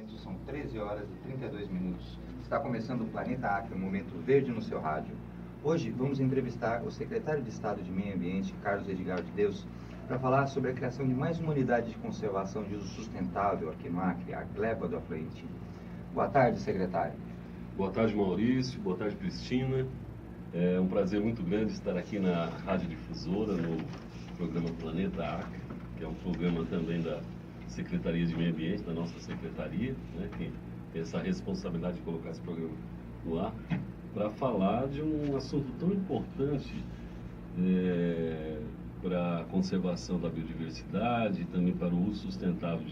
São 13 horas e 32 minutos. Está começando o Planeta Acre, um momento verde no seu rádio. Hoje vamos entrevistar o secretário de Estado de Meio Ambiente, Carlos Edgar de Deus, para falar sobre a criação de mais uma unidade de conservação de uso sustentável aqui no Acre, a Gleba do Afluente. Boa tarde, secretário. Boa tarde, Maurício. Boa tarde, Cristina. É um prazer muito grande estar aqui na Rádio Difusora, no programa Planeta Acre, que é um programa também da Secretaria de Meio Ambiente, da nossa secretaria, né, que tem essa responsabilidade de colocar esse programa no ar, para falar de um assunto tão importante para a conservação da biodiversidade e também para o uso sustentável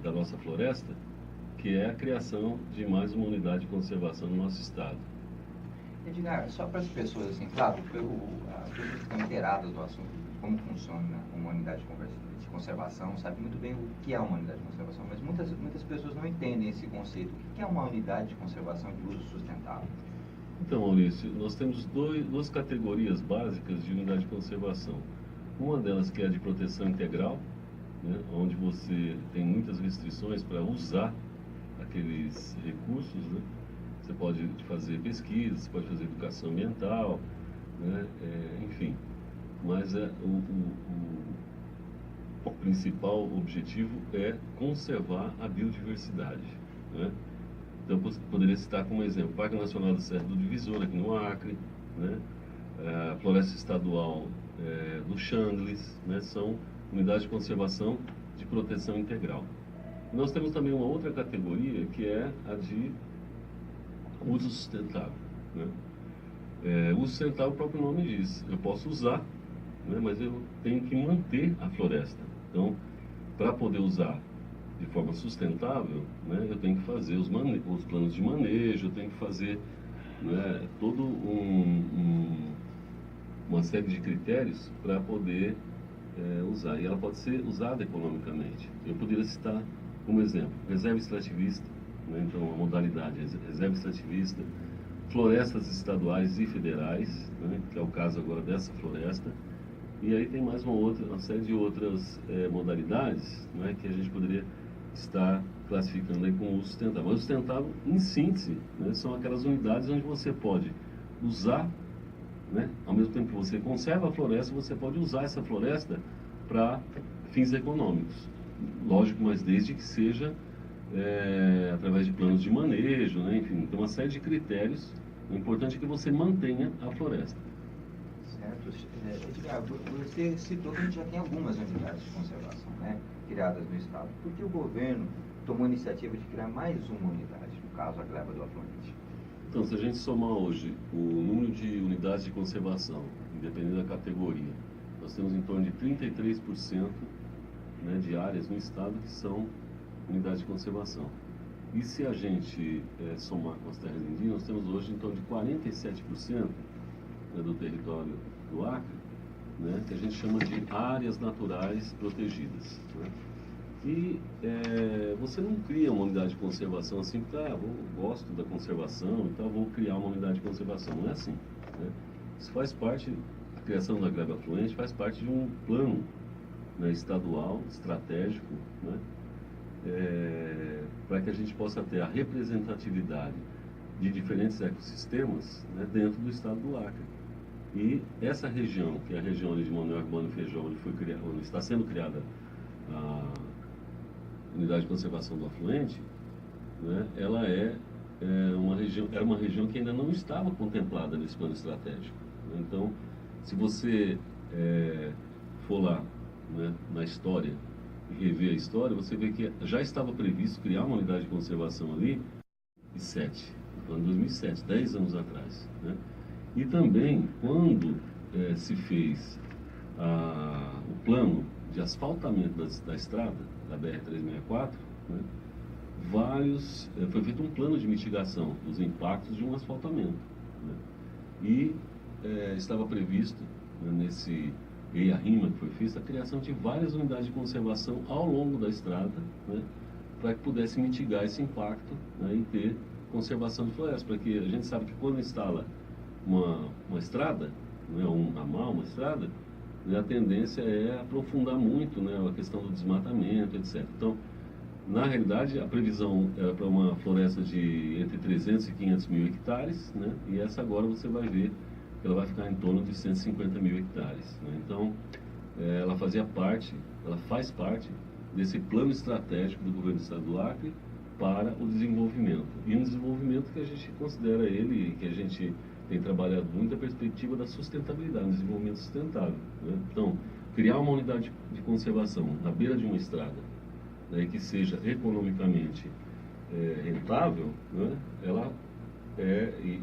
da nossa floresta, que é a criação de mais uma unidade de conservação no nosso estado. Edgar, só para as pessoas, assim, claro, as pessoas que estão inteiradas do assunto, de como funciona uma unidade de conservação, sabe muito bem o que é uma unidade de conservação, mas muitas pessoas não entendem esse conceito. O que é uma unidade de conservação de uso sustentável? Então, Maurício, nós temos duas categorias básicas de unidade de conservação. Uma delas que é a de proteção integral, né, onde você tem muitas restrições para usar aqueles recursos, né? Você pode fazer pesquisa, você pode fazer educação ambiental, né? Enfim. Mas o principal objetivo é conservar a biodiversidade, né? Então, poderia citar como exemplo o Parque Nacional da Serra do Divisor, aqui no Acre, né? A Floresta Estadual do Xangles, né? São unidades de conservação de proteção integral. Nós temos também uma outra categoria, que é a de uso sustentável, né? Uso sustentável, o próprio nome diz, eu posso usar, né, mas eu tenho que manter a floresta. Então, para poder usar de forma sustentável, né, eu tenho que fazer os planos de manejo, eu tenho que fazer, né, todo uma série de critérios para poder usar. E ela pode ser usada economicamente. Eu poderia citar como exemplo, reserva extrativista, né? Então a modalidade é reserva extrativista, florestas estaduais e federais, né? Que é o caso agora dessa floresta, e aí tem mais uma série de outras modalidades, né? Que a gente poderia estar classificando aí como uso sustentável. Mas o sustentável, em síntese, né? São aquelas unidades onde você pode usar, né? Ao mesmo tempo que você conserva a floresta, você pode usar essa floresta para fins econômicos. Lógico, mas desde que seja através de planos de manejo, né? Enfim, tem uma série de critérios. O importante é que você mantenha a floresta. Certo. Edgar, você citou que a gente já tem algumas unidades de conservação, né, criadas no estado. Por que o governo tomou a iniciativa de criar mais uma unidade, no caso a Gleba do Afluente? Então, se a gente somar hoje o número de unidades de conservação, independente da categoria, nós temos em torno de 33%, né, de áreas no estado que são unidades de conservação. E se a gente somar com as terras indígenas, nós temos hoje em torno de 47%, né, do território do Acre, né, que a gente chama de áreas naturais protegidas, né? E você não cria uma unidade de conservação assim, porque eu gosto da conservação, então vou criar uma unidade de conservação. Não é assim, né? Isso faz parte, a criação da Gleba Afluente faz parte de um plano, né, estadual, estratégico, né, para que a gente possa ter a representatividade de diferentes ecossistemas, né, dentro do estado do Acre. E essa região, que é a região ali de Manoel Urbano e Feijão, onde está sendo criada a unidade de conservação do afluente, né, ela era uma região que ainda não estava contemplada nesse plano estratégico, né? Então, se você for lá, né, na história e rever a história, você vê que já estava previsto criar uma unidade de conservação ali em 2007, 10 anos atrás, né? E também, quando se fez o plano de asfaltamento da estrada, da BR-364, né, foi feito um plano de mitigação dos impactos de um asfaltamento, né? E estava previsto, né, nesse EIA-RIMA que foi feita, a criação de várias unidades de conservação ao longo da estrada, né, para que pudesse mitigar esse impacto, né, e ter conservação de florestas, porque a gente sabe que quando instala uma estrada, né, um ramal, uma estrada, né, a tendência é aprofundar muito, né, a questão do desmatamento, etc. Então, Na realidade, a previsão era para uma floresta de entre 300 e 500 mil hectares, né? E essa agora você vai ver que ela vai ficar em torno de 150 mil hectares, né? Então, ela faz parte desse plano estratégico do governo do estado do Acre para o desenvolvimento. E um desenvolvimento que a gente considera ele, que a gente tem trabalhado muito, a perspectiva da sustentabilidade, um desenvolvimento sustentável, né? Então, criar uma unidade de conservação na beira de uma estrada, né, que seja economicamente rentável, né,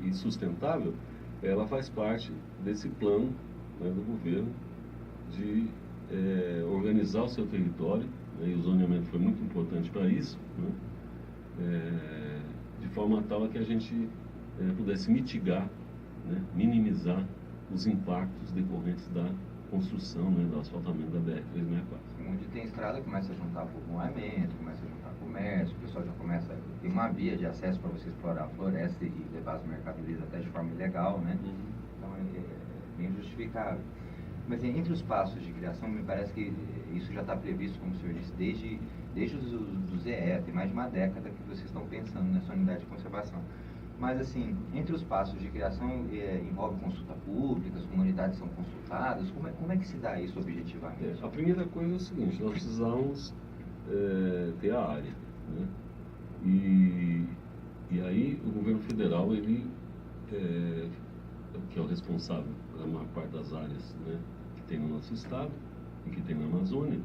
e sustentável, ela faz parte desse plano, né, do governo de organizar o seu território, né, e o zoneamento foi muito importante para isso, né, de forma tal a que a gente pudesse mitigar, né, minimizar os impactos decorrentes da construção, né, do asfaltamento da BR-364. Onde tem estrada, começa a juntar povoamento, começa a juntar comércio, o pessoal já começa a ter uma via de acesso para você explorar a floresta e levar as mercadorias até de forma ilegal, né? Então é bem justificável. Mas entre os passos de criação, me parece que isso já está previsto, como o senhor disse, desde os ZE, tem mais de uma década que vocês estão pensando nessa unidade de conservação. Mas, assim, entre os passos de criação, envolve consulta pública, as comunidades são consultadas, como é que se dá isso objetivamente? A primeira coisa é o seguinte, nós precisamos ter a área, né? E aí o governo federal, ele, que é o responsável pela maior parte das áreas, né, que tem no nosso estado e que tem na Amazônia,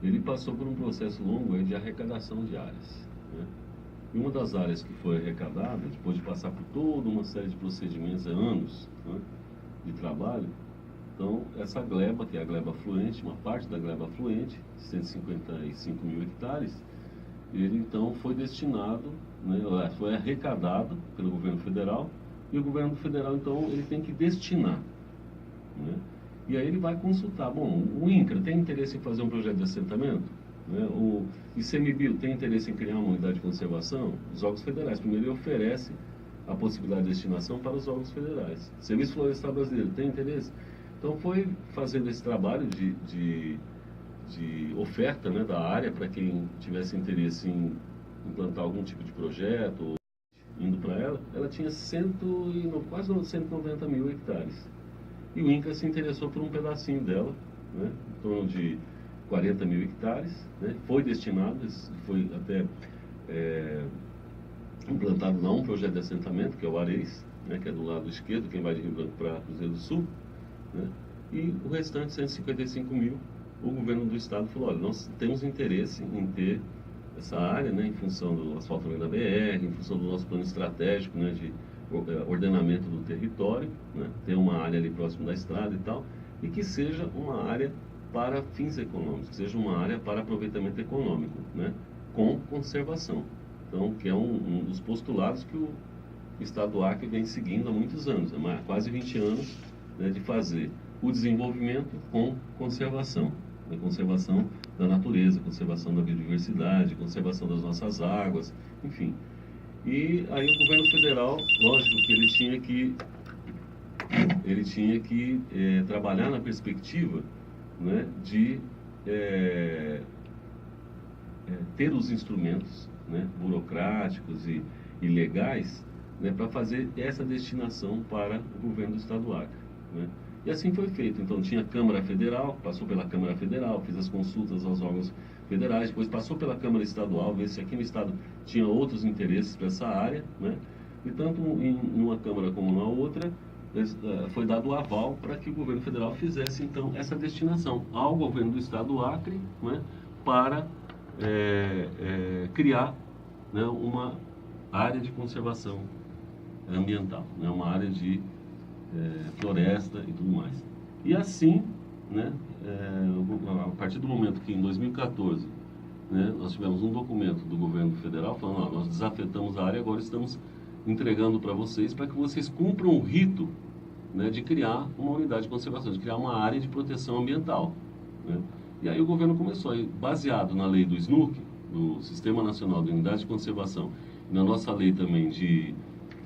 ele passou por um processo longo de arrecadação de áreas, né? E uma das áreas que foi arrecadada, depois de passar por toda uma série de procedimentos, anos, né, de trabalho, então essa gleba, que é a gleba fluente, uma parte da gleba fluente, 155 mil hectares, ele então foi destinado, né, foi arrecadado pelo governo federal, e o governo federal então ele tem que destinar, né? E aí ele vai consultar, bom, o INCRA tem interesse em fazer um projeto de assentamento? Né? O ICMBio tem interesse em criar uma unidade de conservação? Os órgãos federais, primeiro ele oferece a possibilidade de destinação para os órgãos federais. Serviço Florestal Brasileiro tem interesse? Então foi fazendo esse trabalho de oferta, né, da área para quem tivesse interesse em implantar algum tipo de projeto, ou indo para ela tinha quase 190 mil hectares. E o INCRA se interessou por um pedacinho dela, né, em torno de 40 mil hectares, né, foi destinado, foi até implantado lá um projeto de assentamento, que é o Areis, né, que é do lado esquerdo, quem vai de Rio Branco para Cruzeiro do Sul, né, e o restante, 155 mil, o governo do estado falou, olha, nós temos interesse em ter essa área, né, em função do asfaltamento da BR, em função do nosso plano estratégico, né, de ordenamento do território, né, ter uma área ali próximo da estrada e tal, e que seja uma área para fins econômicos, que seja uma área para aproveitamento econômico, né, com conservação. Então, que é um dos postulados que o estado do Acre vem seguindo há muitos anos, há quase 20 anos, né, de fazer o desenvolvimento com conservação, né, conservação da natureza, conservação da biodiversidade, conservação das nossas águas, enfim. E aí o governo federal, lógico que ele tinha que trabalhar na perspectiva, né, de ter os instrumentos, né, burocráticos e legais, né, para fazer essa destinação para o governo do estado do Acre, né? E assim foi feito. Então tinha a Câmara Federal, passou pela Câmara Federal, fez as consultas aos órgãos federais, depois passou pela Câmara Estadual, ver se aqui no estado tinha outros interesses para essa área, né? E tanto em uma Câmara como na outra, foi dado o aval para que o governo federal fizesse então essa destinação ao governo do estado do Acre, né, para criar, né, uma área de conservação ambiental, né, uma área de floresta e tudo mais. E assim, né, a partir do momento que em 2014, né, nós tivemos um documento do governo federal falando, nós desafetamos a área, agora estamos entregando para vocês para que vocês cumpram o rito, né, de criar uma unidade de conservação, de criar uma área de proteção ambiental, né? E aí o governo começou, baseado na lei do SNUC, do Sistema Nacional de Unidade de Conservação, e na nossa lei também de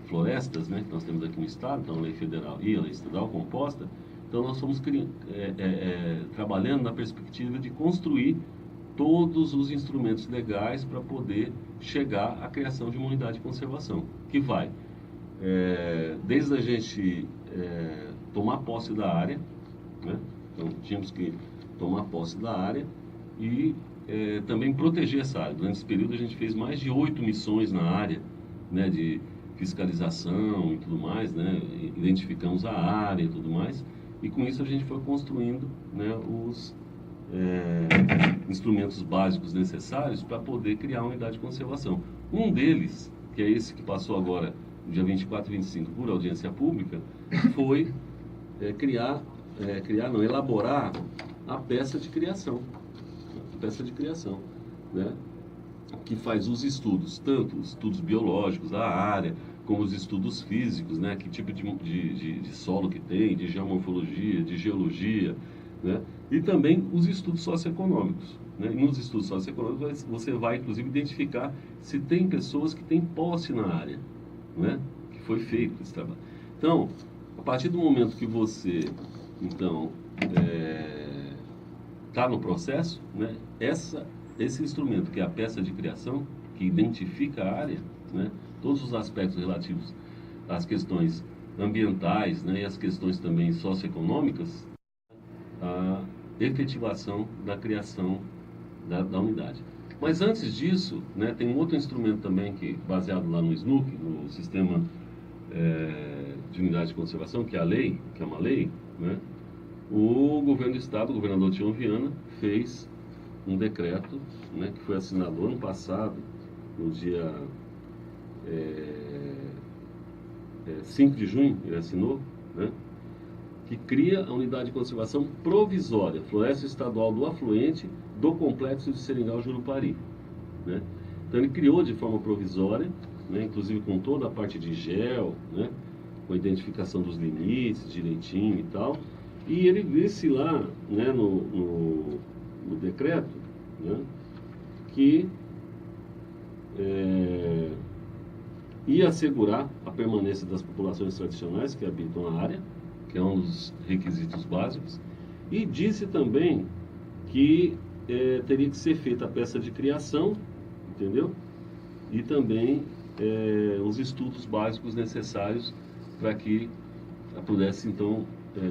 florestas, né, que nós temos aqui no estado, então a lei federal e a lei estadual composta, então nós fomos trabalhando na perspectiva de construir todos os instrumentos legais para poder chegar à criação de uma unidade de conservação, que vai desde a gente tomar posse da área, né? Então tínhamos que tomar posse da área e também proteger essa área. Durante esse período a gente fez mais de 8 missões na área, né, de fiscalização e tudo mais, né? Identificamos a área e tudo mais, e com isso a gente foi construindo, né, os instrumentos básicos necessários para poder criar uma unidade de conservação. Um deles, que é esse que passou agora, no dia 24 e 25, por audiência pública, foi elaborar a peça de criação. Né? Que faz os estudos, tanto os estudos biológicos da área, como os estudos físicos, né? Que tipo de solo que tem, de geomorfologia, de geologia, né? E também os estudos socioeconômicos, né? E nos estudos socioeconômicos você vai, inclusive, identificar se tem pessoas que têm posse na área, né? Que foi feito esse trabalho. Então, a partir do momento que você, então, está no processo, né? Esse instrumento, que é a peça de criação, que identifica a área, né? Todos os aspectos relativos às questões ambientais, né? E as questões também socioeconômicas, a efetivação da criação da unidade. Mas antes disso, né, tem um outro instrumento também, que baseado lá no SNUC, no Sistema de Unidade de Conservação, que é a lei, que é uma lei, né? O governo do estado, o governador Tião Viana, fez um decreto, né, que foi assinado ano passado, no dia 5 de junho, ele assinou, né, que cria a unidade de conservação provisória, Floresta Estadual do Afluente do Complexo de Seringal Jurupari, né? Então ele criou de forma provisória, né, inclusive com toda a parte de gel, né, com a identificação dos limites direitinho e tal, e ele disse lá, né, no decreto, né, que ia assegurar a permanência das populações tradicionais que habitam a área, que é um dos requisitos básicos, e disse também que teria que ser feita a peça de criação, entendeu? E também os estudos básicos necessários para que pudesse, então,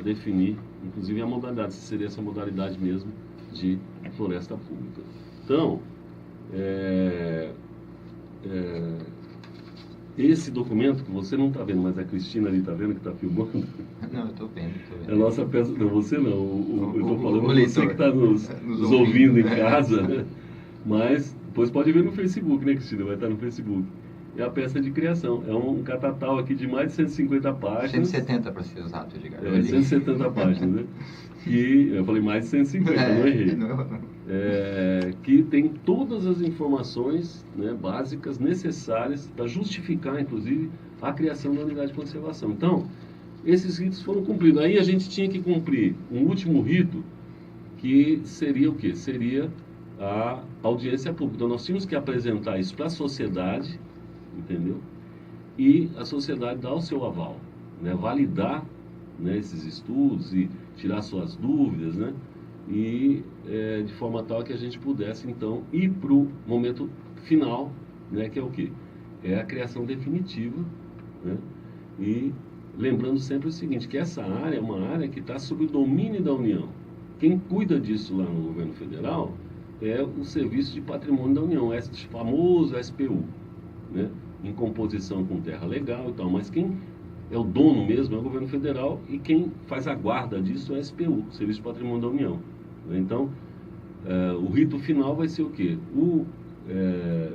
definir, inclusive, a modalidade, se seria essa modalidade mesmo de floresta pública. Então, esse documento, que você não está vendo, mas a Cristina ali está vendo, que está filmando. Não, eu estou vendo. É a nossa peça, não, você não, eu estou falando você que está nos ouvindo em casa, né? Mas depois pode ver no Facebook, né, Cristina? Vai estar no Facebook. É a peça de criação. É um catatal aqui de mais de 150 páginas. 170 para ser exato, Edgar. 170 páginas, né? Que, eu falei mais de 150, não errei. Não. Que tem todas as informações, né, básicas necessárias para justificar, inclusive, a criação da unidade de conservação. Então, esses ritos foram cumpridos. Aí a gente tinha que cumprir um último rito, que seria o quê? Seria a audiência pública. Então, nós tínhamos que apresentar isso para a sociedade, entendeu? E a sociedade dar o seu aval, né? Validar, né, esses estudos e tirar suas dúvidas, né? E de forma tal que a gente pudesse, então, ir para o momento final, né, que é o quê? É a criação definitiva, né? E lembrando sempre o seguinte, que essa área é uma área que está sob o domínio da União. Quem cuida disso lá no governo federal é o Serviço de Patrimônio da União, o famoso SPU, né? Em composição com terra legal e tal, mas quem é o dono mesmo é o governo federal, e quem faz a guarda disso é o SPU, Serviço de Patrimônio da União. Então, o rito final vai ser o quê? O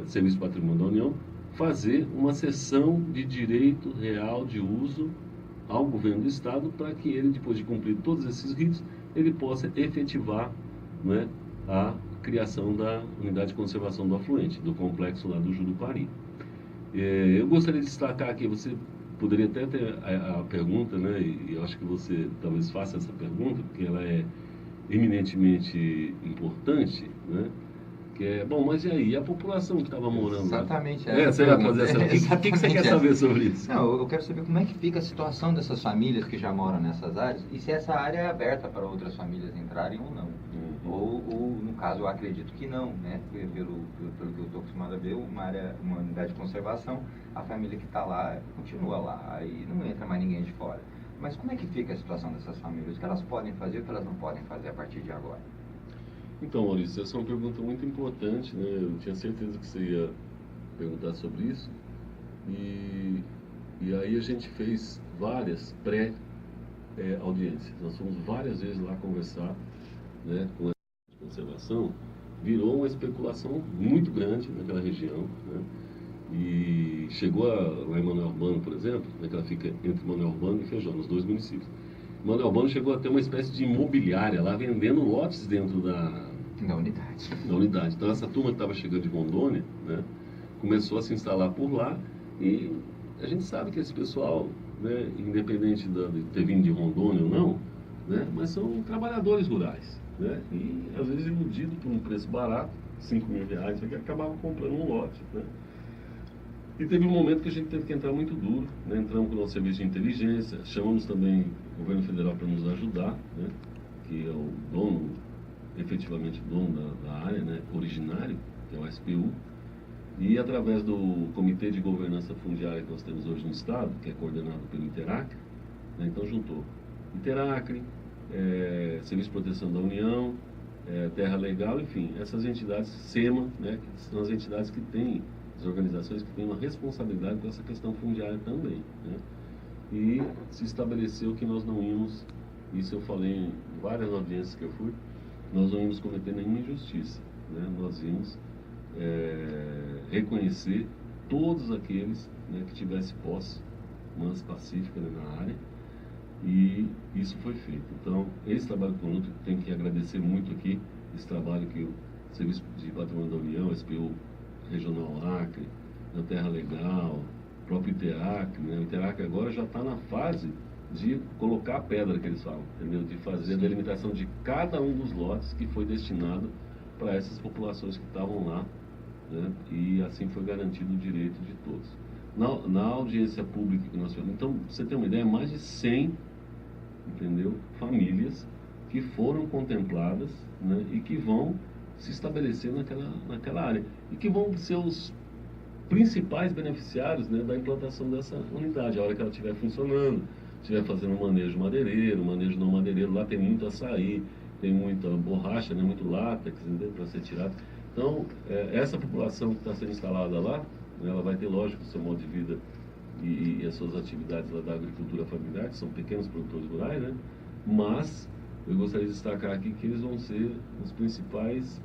Serviço de Patrimônio da União fazer uma cessão de direito real de uso ao governo do estado, para que ele, depois de cumprir todos esses ritos, ele possa efetivar, né, a criação da unidade de conservação do afluente, do complexo lá do Jurupari. Eu gostaria de destacar aqui, você poderia até ter a pergunta, né, e eu acho que você talvez faça essa pergunta, porque ela é eminentemente importante, né, Bom, mas e aí? E a população que estava morando lá? Exatamente. Você vai fazer essa... O que você quer saber sobre isso? Não, eu quero saber como é que fica a situação dessas famílias que já moram nessas áreas e se essa área é aberta para outras famílias entrarem ou não. Ou no caso, eu acredito que não, né? Pelo que eu estou acostumado a ver, uma unidade de conservação, a família que está lá continua lá e não entra mais ninguém de fora. Mas como é que fica a situação dessas famílias? O que elas podem fazer e o que elas não podem fazer a partir de agora? Então, Maurício, essa é uma pergunta muito importante, né? Eu tinha certeza que você ia perguntar sobre isso. E aí a gente fez várias pré-audiências. Nós fomos várias vezes lá conversar, né, com a conservação. Virou uma especulação muito grande naquela região, né? E chegou lá em Manoel Urbano, por exemplo, né, que ela fica entre Manoel Urbano e Feijó, nos dois municípios. Manoel Urbano chegou a ter uma espécie de imobiliária lá, vendendo lotes dentro da unidade. Então essa turma que estava chegando de Rondônia, né, começou a se instalar por lá e a gente sabe que esse pessoal, né, independente de ter vindo de Rondônia ou não, né, mas são trabalhadores rurais, né, e às vezes iludido por um preço barato, R$5.000, que acabava comprando um lote, né. E teve um momento que a gente teve que entrar muito duro, né? Entramos com o nosso serviço de inteligência, chamamos também o governo federal para nos ajudar, né? Que é o dono, efetivamente dono da área, né? Originário, que é o SPU, e através do Comitê de Governança Fundiária que nós temos hoje no Estado, que é coordenado pelo Interacre, né? Então juntou Interacre, Serviço de Proteção da União, Terra Legal, enfim, essas entidades, SEMA, né? Que são as entidades que têm, as organizações que têm uma responsabilidade com essa questão fundiária também, né? E se estabeleceu que nós não íamos, isso eu falei em várias audiências que eu fui, nós não íamos cometer nenhuma injustiça, né? Nós íamos reconhecer todos aqueles, né, que tivessem posse humana pacífica, né, na área, e isso foi feito. Então, esse trabalho conjunto, tem que agradecer muito aqui, esse trabalho que o Serviço de Patrimônio da União, SPU Regional Acre, na Terra Legal, o próprio Interacre, né? O Interacre agora já está na fase de colocar a pedra, que eles falam, entendeu? De fazer a delimitação de cada um dos lotes que foi destinado para essas populações que estavam lá, né? E assim foi garantido o direito de todos. Na audiência pública que nós fizemos, então, você tem uma ideia, mais de 100, entendeu? Famílias que foram contempladas, né? E que vão se estabelecer naquela área e que vão ser os principais beneficiários, né, da implantação dessa unidade, a hora que ela estiver funcionando, estiver fazendo manejo madeireiro, manejo não madeireiro. Lá tem muito açaí, tem muita borracha, né, muito látex para ser tirado. Então, essa população que está sendo instalada lá, né, ela vai ter, lógico, o seu modo de vida e as suas atividades lá da agricultura familiar, que são pequenos produtores rurais, né? Mas eu gostaria de destacar aqui que eles vão ser os principais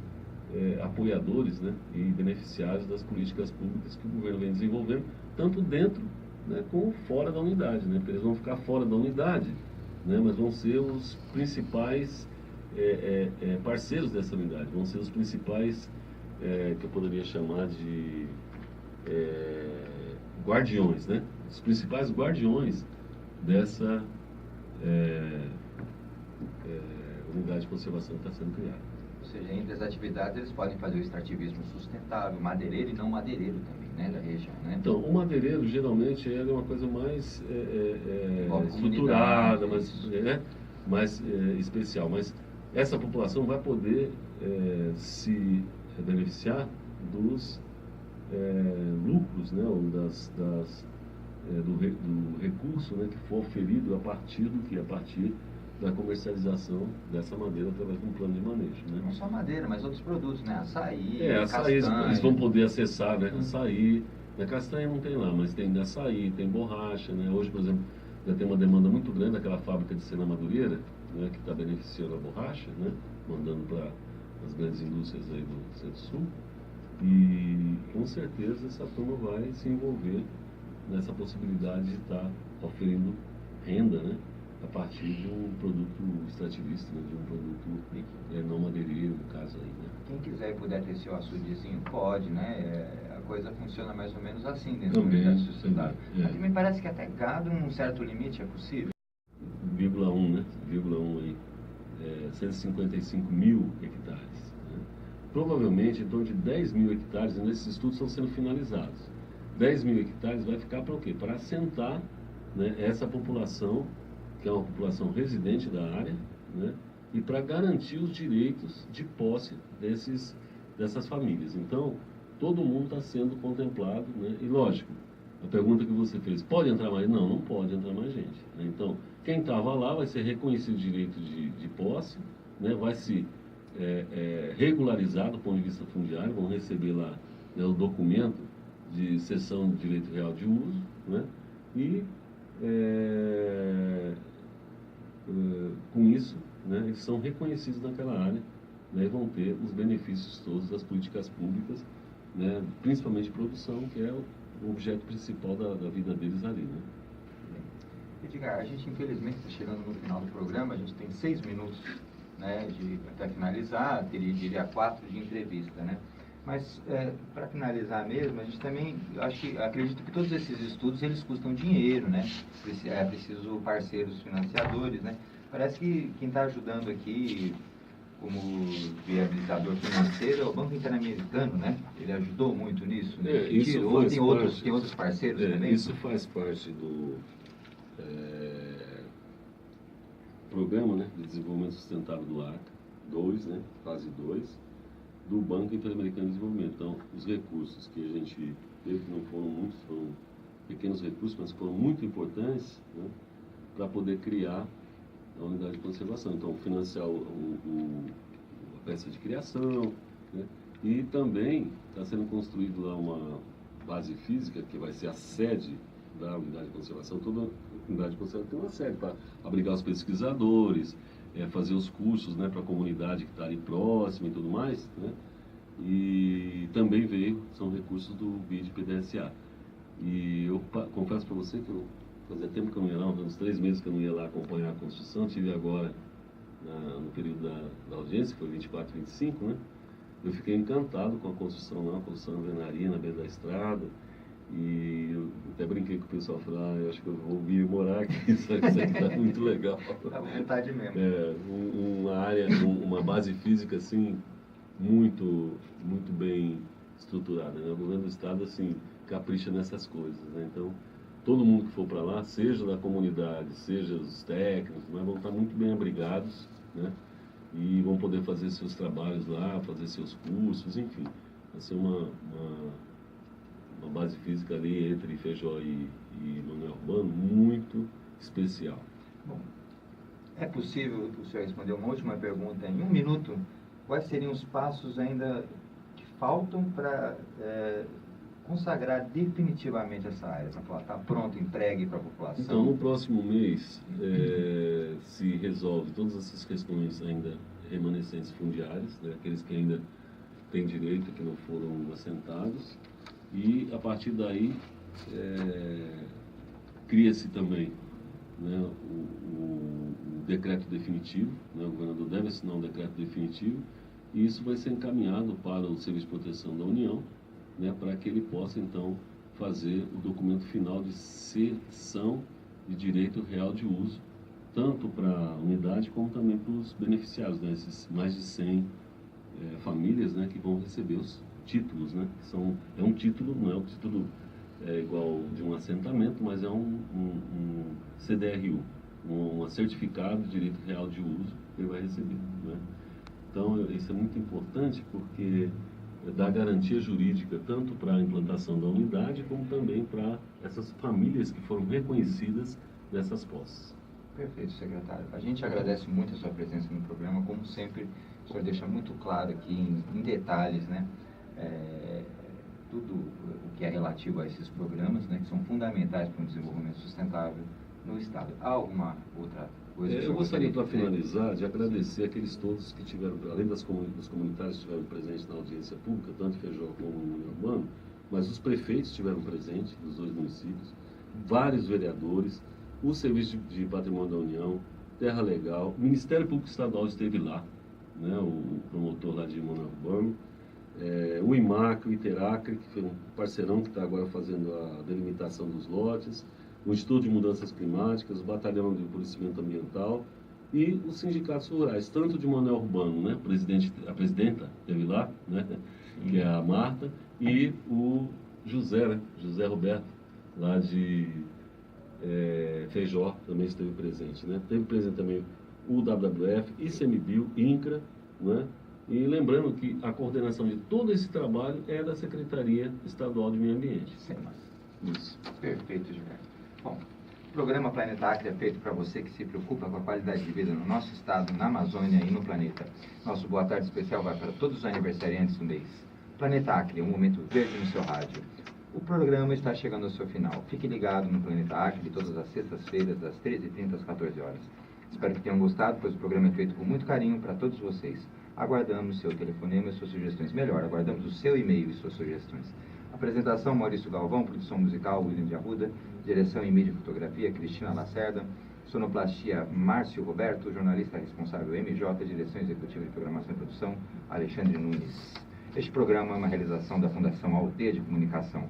apoiadores, né, e beneficiários das políticas públicas que o governo vem desenvolvendo, tanto dentro, né, como fora da unidade, né, porque eles vão ficar fora da unidade, né, mas vão ser os principais parceiros dessa unidade, vão ser os principais, que eu poderia chamar de guardiões, né, os principais guardiões dessa unidade de conservação que está sendo criada. Ou seja, entre as atividades eles podem fazer o extrativismo sustentável, madeireiro e não madeireiro também, né, da região, né? Então, o madeireiro geralmente é uma coisa mais estruturada, mais especial, mas essa população vai poder se beneficiar dos lucros, né, ou do recurso, né, que for oferido a partir da comercialização dessa madeira através de um plano de manejo, né? Não só madeira, mas outros produtos, né? Açaí, açaí, castanha. eles vão poder acessar, né? Açaí, na castanha não tem lá, mas tem açaí, tem borracha, né? Hoje, por exemplo, já tem uma demanda muito grande daquela fábrica de Sena Madureira, né, que está beneficiando a borracha, né, mandando para as grandes indústrias aí do Centro-Sul, e com certeza essa turma vai se envolver nessa possibilidade de estar oferindo renda, né, a partir de um produto extrativista, né, de um produto não madeireiro, no caso aí, né. Quem quiser e puder ter seu açudezinho, pode, né? A coisa funciona mais ou menos assim dentro da unidade sustentável. Mas me parece que até gado, num certo limite, é possível. 0,1, né? 0,1 aí. 155 mil hectares. Né? provavelmente em torno de 10 mil hectares, e nesses estudos estão sendo finalizados. 10 mil hectares vai ficar para o quê? Para assentar, né, essa população, que é uma população residente da área, né, e para garantir os direitos de posse dessas famílias. Então, todo mundo está sendo contemplado, né, e lógico, a pergunta que você fez, pode entrar mais? Não, não pode entrar mais gente. Né? Então, quem estava lá vai ser reconhecido o direito de posse, né, vai se regularizar do ponto de vista fundiário, vão receber lá, né, o documento de cessão de direito real de uso, né, e com isso, né, eles são reconhecidos naquela área, né, e vão ter os benefícios todos das políticas públicas, né, principalmente produção, que é o objeto principal da vida deles ali, né. Edgar, a gente infelizmente está chegando no final do programa, a gente tem 6 minutos, né, até finalizar, diria 4 de entrevista, né? Mas, para finalizar mesmo, a gente também, acredito que todos esses estudos, eles custam dinheiro, né? É preciso parceiros financiadores, né? Parece que quem está ajudando aqui, como viabilizador financeiro, é o Banco Interamericano, né? Ele ajudou muito nisso, né? Tem outros parceiros também? Isso faz parte do Programa, né, de Desenvolvimento Sustentável do Acre, 2, né, fase 2, do Banco Interamericano de Desenvolvimento. Então, os recursos que a gente teve, que não foram muitos, foram pequenos recursos, mas foram muito importantes, né, para poder criar a unidade de conservação. Então, financiar a peça de criação, né, e também está sendo construído lá uma base física, que vai ser a sede da unidade de conservação. Toda unidade de conservação tem uma sede para abrigar os pesquisadores, fazer os cursos, né, para a comunidade que está ali próxima e tudo mais, né? E também são recursos do BID PDSA. E eu confesso para você que fazia tempo que eu não ia lá, uns 3 meses que eu não ia lá acompanhar a construção, tive agora no período da audiência, que foi 24, 25, né? Eu fiquei encantado com a construção lá, a construção de alvenaria na beira da estrada. E eu até brinquei com o pessoal, falei, eu acho que eu vou vir morar aqui, isso aqui está muito legal. Dá vontade mesmo. Uma área, uma base física, assim, muito bem estruturada, né? O governo do estado, assim, capricha nessas coisas, né? Então, todo mundo que for para lá, seja da comunidade, seja os técnicos, né, vão estar muito bem abrigados, né? E vão poder fazer seus trabalhos lá, fazer seus cursos, enfim. Vai ser uma base física ali entre Feijó e Manuel Urbano muito especial. Bom, é possível o senhor responder uma última pergunta em 1 minuto? Quais seriam os passos ainda que faltam para consagrar definitivamente essa área? Está pronto, entregue para a população? Então, no próximo mês se resolve todas essas questões ainda remanescentes fundiárias, né, aqueles que ainda têm direito, que não foram assentados. E, a partir daí, cria-se também, né, o decreto definitivo, né, o governador deve assinar um decreto definitivo, e isso vai ser encaminhado para o Serviço de Proteção da União, né, para que ele possa, então, fazer o documento final de cessão de direito real de uso, tanto para a unidade como também para os beneficiários, né, esses mais de 100 famílias, né, que vão receber os títulos, né? É um título, não é um título igual de um assentamento, mas é um CDRU, um certificado de direito real de uso que ele vai receber, né? Então, isso é muito importante porque dá garantia jurídica tanto para a implantação da unidade, como também para essas famílias que foram reconhecidas dessas posses. Perfeito, secretário. A gente agradece muito a sua presença no programa, como sempre, o senhor deixa muito claro aqui em detalhes, né? Tudo o que é relativo a esses programas, né, que são fundamentais para o desenvolvimento sustentável no Estado. Há alguma outra coisa? Eu gostaria, para finalizar, de agradecer aqueles todos que tiveram, além dos comunitários que estiveram presentes na audiência pública, tanto Feijó como no Urbano, mas os prefeitos estiveram presentes dos 2 municípios, vários vereadores, o Serviço de Patrimônio da União, Terra Legal, o Ministério Público Estadual esteve lá, né, o promotor lá de Manuel Urbano, o IMAC, o Interacre, que foi um parceirão que está agora fazendo a delimitação dos lotes, o Instituto de Mudanças Climáticas, o Batalhão de Policiamento Ambiental, e os sindicatos rurais, tanto de Manoel Urbano, né, a presidenta esteve lá, né, que é a Marta, e o José, né, José Roberto, lá de Feijó, também esteve presente. Né? Teve presente também o WWF, ICMBio, INCRA, né? E lembrando que a coordenação de todo esse trabalho é da Secretaria Estadual de Meio Ambiente. Sem mais. Isso. Perfeito, Gilberto. Bom, o programa Planeta Acre é feito para você que se preocupa com a qualidade de vida no nosso estado, na Amazônia e no planeta. Nosso boa tarde especial vai para todos os aniversariantes do mês. Planeta Acre, um momento verde no seu rádio. O programa está chegando ao seu final. Fique ligado no Planeta Acre todas as sextas-feiras, das 13h30 às 14 horas. Espero que tenham gostado, pois o programa é feito com muito carinho para todos vocês. Aguardamos seu telefonema e suas sugestões. Melhor, aguardamos o seu e-mail e suas sugestões. Apresentação, Maurício Galvão. Produção musical, William de Arruda. Direção em mídia e fotografia, Cristina Lacerda. Sonoplastia, Márcio Roberto. Jornalista responsável, MJ. Direção executiva de programação e produção, Alexandre Nunes. Este programa é uma realização da Fundação Aldeia de Comunicação.